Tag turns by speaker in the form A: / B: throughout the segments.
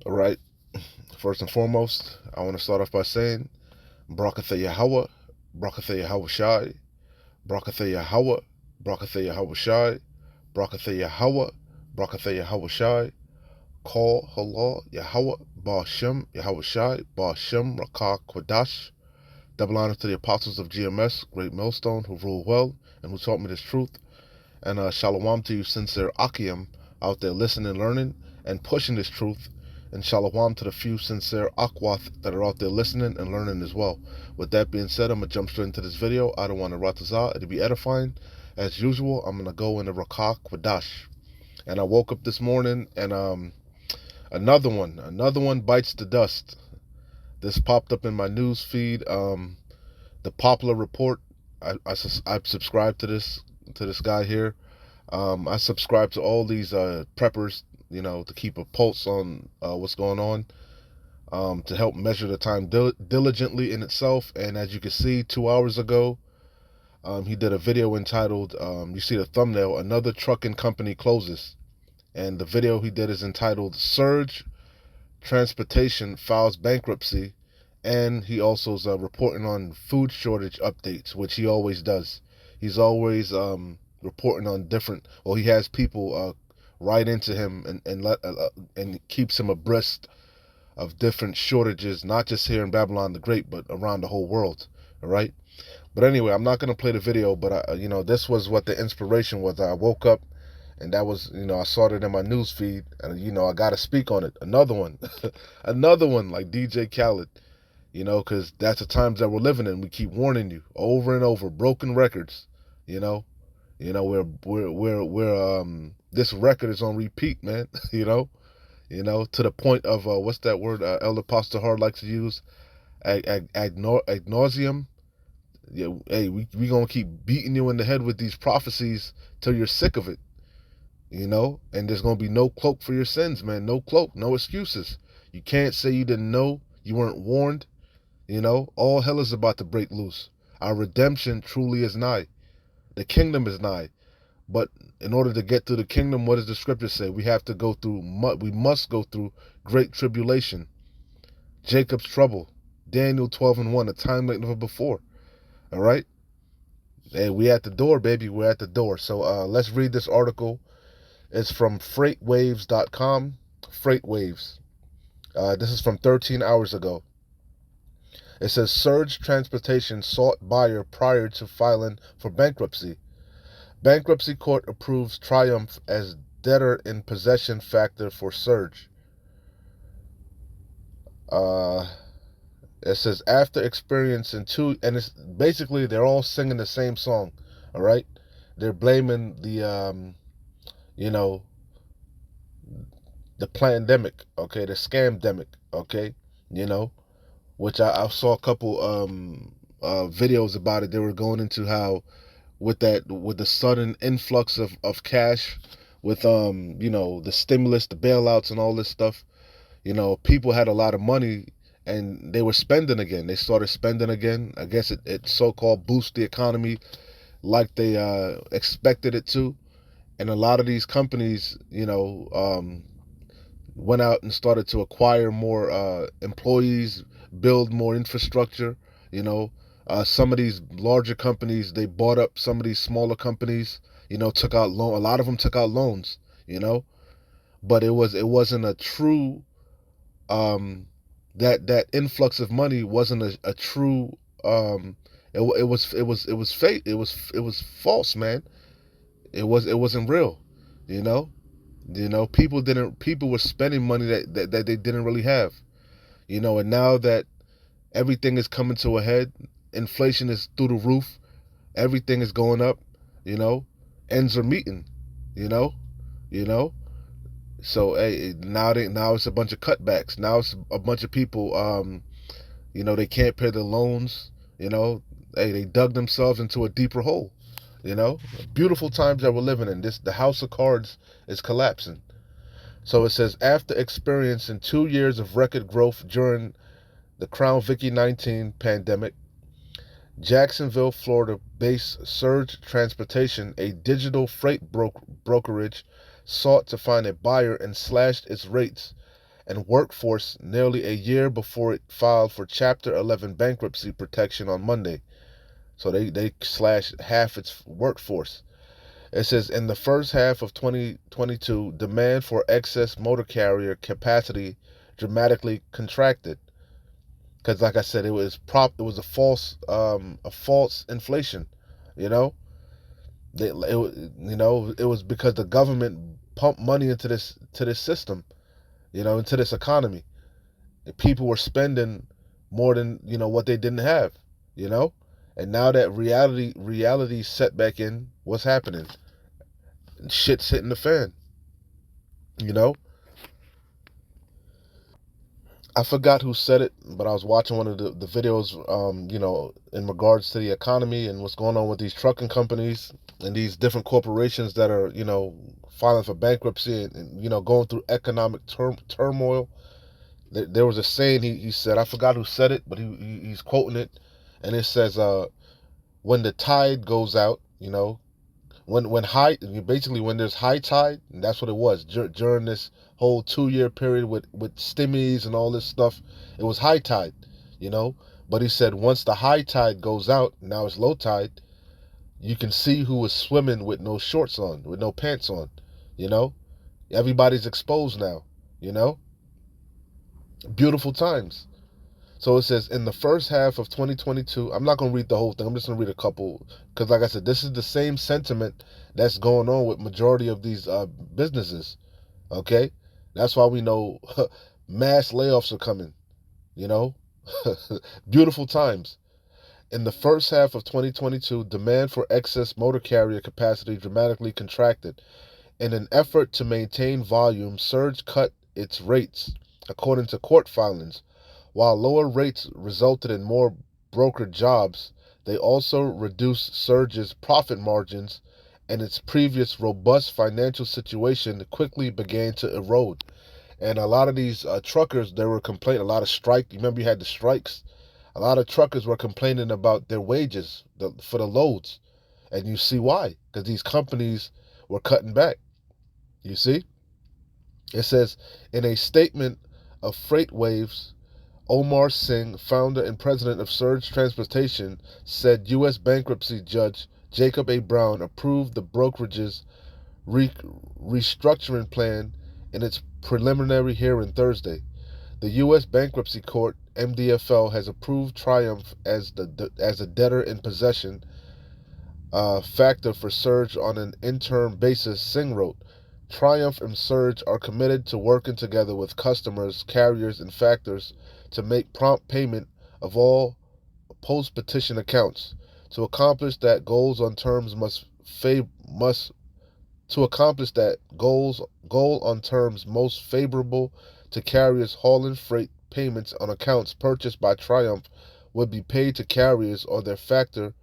A: All right. First and foremost, I want to start off by saying, Barakatha Yahweh, Barakatha Yahweh Shai, Barakatha Yahweh, Barakatha Yahweh Shai, Barakatha Yahweh, Barakatha Yahweh Shai, Call Halal Yahweh, Ba Shem, Yahweh Shai, Ba Shem, Rakah Kwadash. Double honor to the apostles of GMS, Great Millstone, who rule well and who taught me this truth. And shalom to you, sincere Akim, out there listening, learning, and pushing this truth. And shalom to the few sincere Akwath that are out there listening and learning as well. With that being said, I'm going to jump straight into this video. I don't want to ratazah. It'll be edifying. As usual, I'm going to go into Rakah Kwadash. And I woke up this morning and another one bites the dust. This popped up in my news feed. The Popular Report. I subscribed to this guy here. I subscribe to all these preppers, to keep a pulse on what's going on, to help measure the time diligently in itself. And as you can see, 2 hours ago, he did a video entitled, you see the thumbnail, Another Trucking Company Closes. And the video he did is entitled, Surge Transportation Files Bankruptcy. And he also is reporting on food shortage updates, which he always does. He's always reporting on different, well, he has people write into him and keeps him abreast of different shortages, not just here in Babylon the Great, but around the whole world. All right. But anyway, I'm not going to play the video, but this was what the inspiration was. I woke up and that was, I saw it in my news feed, and I got to speak on it. Another one, another one like DJ Khaled, because that's the times that we're living in. We keep warning you over and over, broken records, we're this record is on repeat, man. To the point of what's that word Elder Pastor Hard likes to use, ad nauseum. Yeah, hey, we gonna keep beating you in the head with these prophecies till you're sick of it. And there's gonna be no cloak for your sins, man. No cloak, no excuses. You can't say you didn't know, you weren't warned. All hell is about to break loose. Our redemption truly is nigh. The kingdom is nigh. But in order to get through the kingdom, what does the scripture say? We must go through great tribulation. Jacob's trouble. Daniel 12:1, a time like never before. All right? Hey, we at the door, baby. We're at the door. So let's read this article. It's from freightwaves.com. Freightwaves. This is from 13 hours ago. It says, Surge Transportation sought buyer prior to filing for bankruptcy. Bankruptcy court approves triumph as debtor in possession factor for Surge. It says, after experiencing two, and it's basically they're all singing the same song, all right? They're blaming the pandemic, okay, the scamdemic, okay, which I saw a couple videos about it. They were going into how with the sudden influx of cash, with the stimulus, the bailouts, and all this stuff, people had a lot of money and they were spending again. They started spending again. I guess it so-called boost the economy like they expected it to. And a lot of these companies, went out and started to acquire more employees, build more infrastructure. Some of these larger companies, they bought up some of these smaller companies. Took out loan. A lot of them took out loans. But it wasn't a true that influx of money wasn't a true it was fake. It was false, man. It wasn't real. People were spending money that they didn't really have. And now that everything is coming to a head, inflation is through the roof, everything is going up, ends are meeting, you know, you know. So hey, now it's a bunch of cutbacks. Now it's a bunch of people, they can't pay their loans, Hey, they dug themselves into a deeper hole, Beautiful times that we're living in. The house of cards is collapsing. So it says, after experiencing 2 years of record growth during the Crown Vicky 19 pandemic, Jacksonville, Florida-based Surge Transportation, a digital freight brokerage, sought to find a buyer and slashed its rates and workforce nearly a year before it filed for Chapter 11 bankruptcy protection on Monday. So they slashed half its workforce. It says in the first half of 2022, demand for excess motor carrier capacity dramatically contracted. Because, like I said, it was a false inflation. You know, it was because the government pumped money into this system. Into this economy. People were spending more than what they didn't have. You know, and now that reality set back in, what's happening? Shit's hitting the fan. You know, I forgot who said it, but I was watching one of the videos, in regards to the economy and what's going on with these trucking companies and these different corporations that are, filing for bankruptcy and going through economic turmoil. There was a saying he said, I forgot who said it, but he's quoting it, and it says, when the tide goes out, when there's high tide, and that's what it was during this whole 2 year period with stimmies and all this stuff. It was high tide, you know. But he said once the high tide goes out, now it's low tide. You can see who was swimming with no shorts on, with no pants on. You know, everybody's exposed now. You know, beautiful times. So it says in the first half of 2022, I'm not going to read the whole thing. I'm just going to read a couple because, like I said, this is the same sentiment that's going on with majority of these businesses. Okay, that's why we know mass layoffs are coming. You know, beautiful times. In the first half of 2022, demand for excess motor carrier capacity dramatically contracted. In an effort to maintain volume, Surge cut its rates, according to court filings. While lower rates resulted in more brokered jobs, they also reduced Surge's profit margins, and its previous robust financial situation quickly began to erode. And a lot of these truckers, they were complaining, a lot of strike. You remember you had the strikes? A lot of truckers were complaining about their wages for the loads. And you see why. Because these companies were cutting back. You see? It says, in a statement of Freight Waves, Omar Singh, founder and president of Surge Transportation, said U.S. bankruptcy judge Jacob A. Brown approved the brokerage's restructuring plan in its preliminary hearing Thursday. The U.S. Bankruptcy Court (MDFL) has approved Triumph as a debtor in possession factor for Surge on an interim basis. Singh wrote, Triumph and Surge are committed to working together with customers, carriers, and factors to make prompt payment of all post-petition accounts. To accomplish that, goal on terms most favorable to carriers hauling freight, payments on accounts purchased by Triumph would be paid to carriers or their factor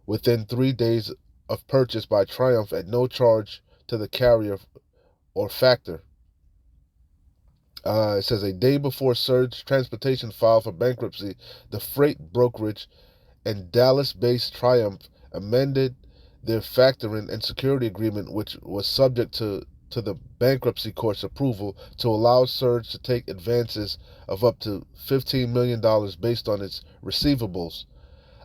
A: within 3 days of purchase by Triumph at no charge to the carrier or factor. It says a day before Surge Transportation filed for bankruptcy, the freight brokerage and Dallas-based Triumph amended their factoring and security agreement, which was subject to the bankruptcy court's approval, to allow Surge to take advances of up to $15 million based on its receivables.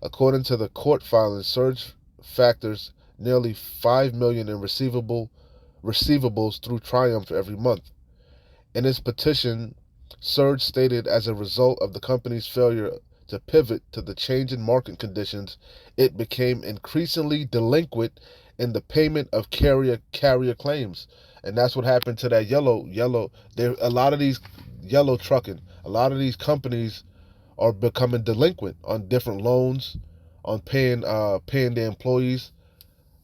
A: According to the court filing, Surge factors nearly $5 million in receivables through Triumph every month. In its petition, Surge stated as a result of the company's failure to pivot to the changing market conditions, it became increasingly delinquent in the payment of carrier claims. And that's what happened to that yellow. There a lot of these yellow trucking, a lot of these companies are becoming delinquent on different loans, on paying their employees.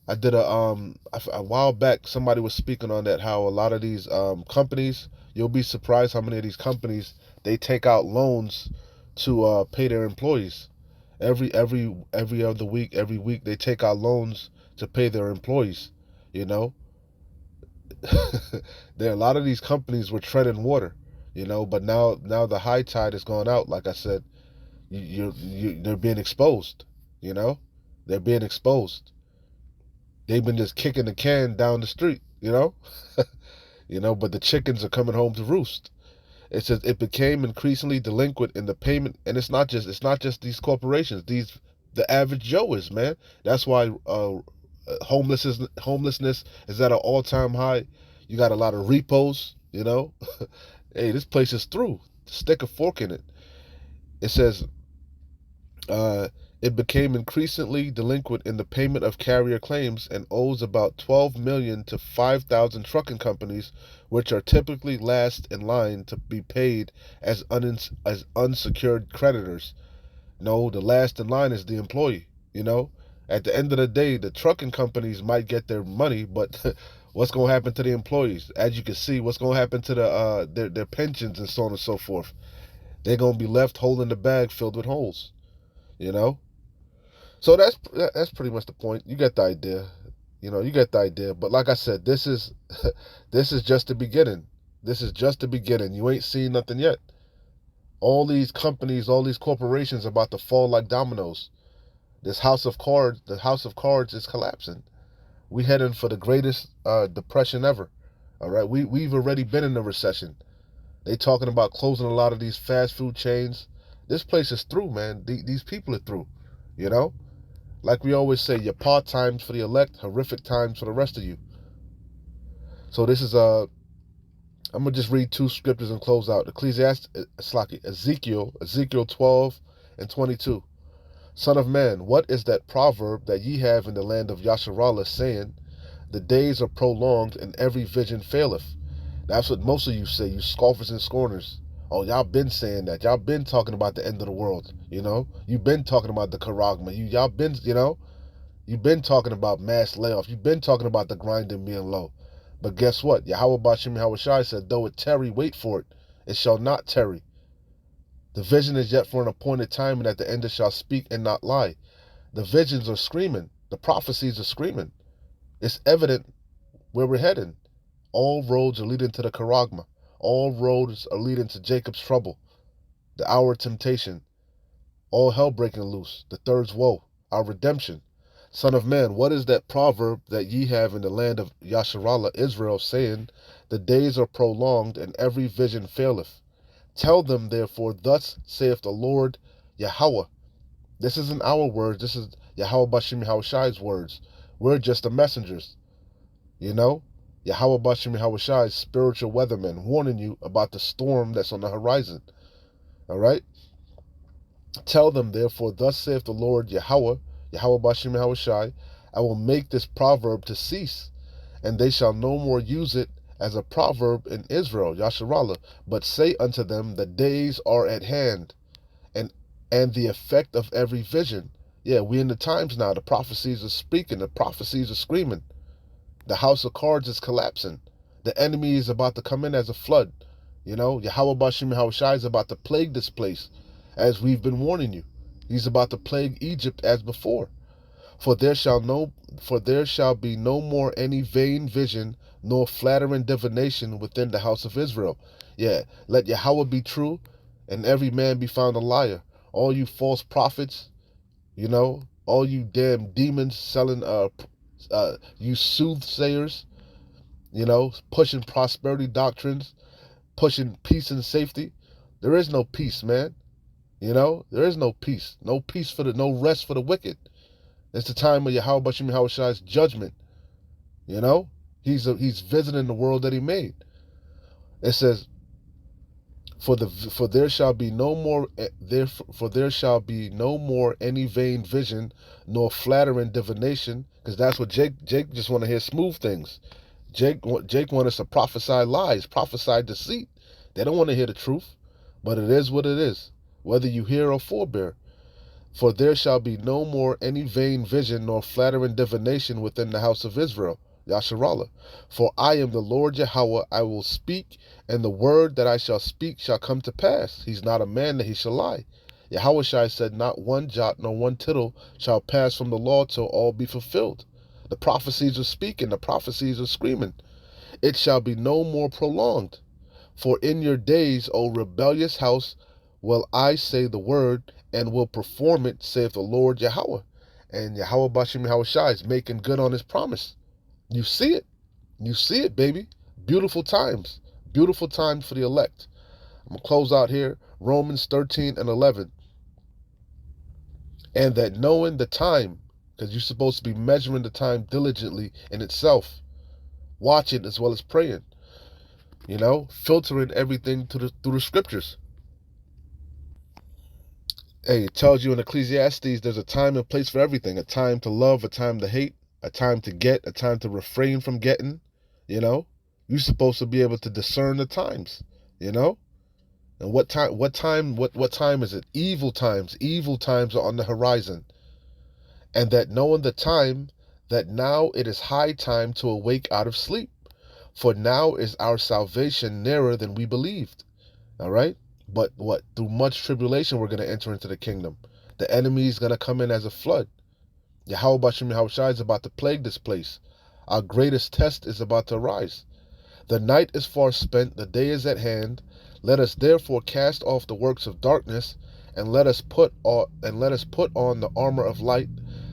A: I did a while back. Somebody was speaking on that. How a lot of these companies, you'll be surprised how many of these companies they take out loans to pay their employees. Every other week, every week they take out loans to pay their employees. You know, there a lot of these companies were treading water. But now the high tide has gone out. Like I said, they're being exposed. You know, they're being exposed. They've been just kicking the can down the street, but the chickens are coming home to roost. It says it became increasingly delinquent in the payment, and it's not just these corporations. The average Joe is, man. That's why homelessness is at an all-time high. You got a lot of repos, you know. Hey, this place is through. Stick a fork in it. It says uh, it became increasingly delinquent in the payment of carrier claims and owes about 12 million to 5,000 trucking companies, which are typically last in line to be paid as unsecured creditors. No, the last in line is the employee. You know, at the end of the day, the trucking companies might get their money, but what's going to happen to the employees? As you can see, what's going to happen to their pensions and so on and so forth? They're going to be left holding the bag filled with holes. You know, so that's pretty much the point. You get the idea. You get the idea. But like I said, this is this is just the beginning. This is just the beginning. You ain't seen nothing yet. All these companies, all these corporations are about to fall like dominoes. The house of cards is collapsing. We heading for the greatest depression ever. All right, we've already been in a recession. They talking about closing a lot of these fast food chains. This place is through, man. These people are through. You know, like we always say, your part times for the elect, horrific times for the rest of you. So this is I'm gonna just read two scriptures and close out. Ezekiel 12 and 22. Son of man, what is that proverb that ye have in the land of Yasharallah, saying, the days are prolonged and every vision faileth? That's what most of you say, you scoffers and scorners. Oh, y'all been saying that. Y'all been talking about the end of the world, you know? You've been talking about the charagma. Y'all been, you've been talking about mass layoff. You've been talking about the grinding being low. But guess what? Yahweh Bashim Yahweh Shai said, though it tarry, wait for it. It shall not tarry. The vision is yet for an appointed time, and at the end it shall speak and not lie. The visions are screaming. The prophecies are screaming. It's evident where we're heading. All roads are leading to the charagma. All roads are leading to Jacob's trouble, the hour of temptation, all hell breaking loose, the third's woe, our redemption. Son of man, what is that proverb that ye have in the land of Yasharallah, Israel, saying, the days are prolonged and every vision faileth? Tell them, therefore, thus saith the Lord Yahweh. This isn't our words. This is Yahweh Bashim Yahweh Shai's words. We're just the messengers. You know? Yahweh Bashim Yahweh Shai's spiritual weatherman warning you about the storm that's on the horizon. All right? Tell them, therefore, thus saith the Lord Yahweh Bashim Yahweh Shai, I will make this proverb to cease, and they shall no more use it as a proverb in Israel, Yasharallah, but say unto them, the days are at hand, and the effect of every vision. Yeah, we in the times now. The prophecies are speaking. The prophecies are screaming. The house of cards is collapsing. The enemy is about to come in as a flood. Yahweh Bashim Yahweh Shai is about to plague this place, as we've been warning you. He's about to plague Egypt as before. For there shall be no more any vain vision, nor flattering divination within the house of Israel. Yeah, let Yahweh be true, and every man be found a liar. All you false prophets, all you damn demons selling, you soothsayers, pushing prosperity doctrines, pushing peace and safety. There is no peace, man. There is no peace. No peace no rest for the wicked. It's the time of Yahweh Bashim Yahweh Shai's judgment. He's visiting the world that he made. It says, For there shall be no more any vain vision, nor flattering divination, because that's what Jake just want to hear smooth things. Jake want us to prophesy lies, prophesy deceit. They don't want to hear the truth, but it is what it is, whether you hear or forbear. For there shall be no more any vain vision, nor flattering divination within the house of Israel, Yasharallah. For I am the Lord Yahweh, I will speak, and the word that I shall speak shall come to pass. He's not a man that he shall lie. Yahweh Shai said, not one jot nor one tittle shall pass from the law till all be fulfilled. The prophecies are speaking, the prophecies are screaming. It shall be no more prolonged. For in your days, O rebellious house, will I say the word, and will perform it, saith the Lord Yahweh. And Yahweh Bashim Yahweh Shai is making good on his promise. You see it. You see it, baby. Beautiful times. Beautiful times for the elect. I'm going to close out here. Romans 13 and 11. And that knowing the time, because you're supposed to be measuring the time diligently in itself, watching as well as praying, filtering everything through the scriptures. Hey, it tells you in Ecclesiastes there's a time and place for everything. A time to love, a time to hate, a time to get, a time to refrain from getting. You're supposed to be able to discern the times, And what time is it? Evil times. Evil times are on the horizon. And that knowing the time, that now it is high time to awake out of sleep. For now is our salvation nearer than we believed. All right? But what? Through much tribulation, we're going to enter into the kingdom. The enemy is going to come in as a flood. Yahweh Bashim Yahushai is about to plague this place. Our greatest test is about to arise. The night is far spent, the day is at hand. Let us therefore cast off the works of darkness, and let us put on the armor of light.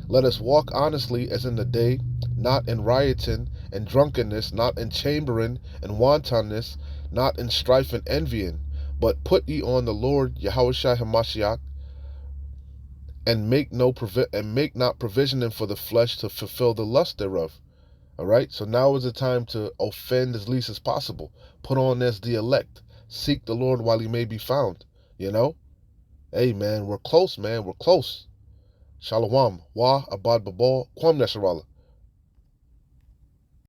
A: Let us walk honestly as in the day, not in rioting and drunkenness, not in chambering and wantonness, not in strife and envying, but put ye on the Lord Yahushua Hamashiach, and make not provisioning for the flesh to fulfill the lust thereof. All right, so now is the time to offend as least as possible. Put on as the elect. Seek the Lord while he may be found. Hey man, we're close, man. We're close. Shalom. Wa abad babal. Kwam Nesharallah.